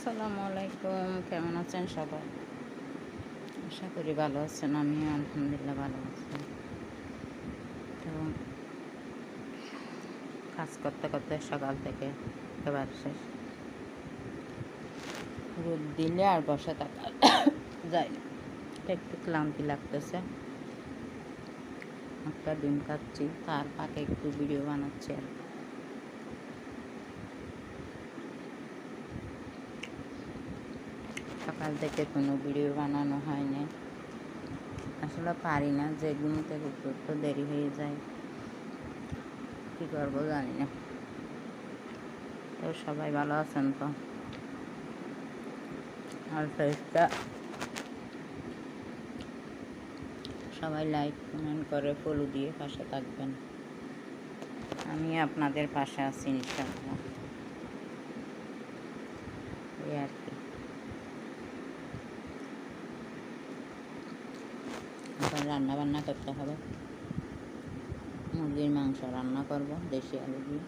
আসসালামু আলাইকুম, কেমন আছেন সবাই? আশা করি ভালো আছেন। আমিও আলহামদুলিল্লাহ ভালো আছি। তো কাজ করতে করতে সকাল থেকে একেবারে শেষ। রোদ দিলে আর বসে থাকা যায় না, একটু ক্লান্তি লাগতেছে। একটা ডিম খাচ্ছি, তার ফাঁকে একটু ভিডিও বানাচ্ছি আর কি। সকাল থেকে কোনো ভিডিও বানানো হয়নি, আসলে পারি না, যে ঘুম থেকে উঠতে দেরি হয়ে যায়, কী করবো জানি না। তো সবাই ভালো আছেন তো? আর ফেসটা সবাই লাইক কমেন্ট করে ফলো দিয়ে পাশে থাকবেন। আমি আপনাদের পাশে আছি ইনশাআল্লাহ। এই আর কি। এখন রান্না বান্না করতে হবে, মুরগির মাংস রান্না করব দেশি আলু দিয়ে।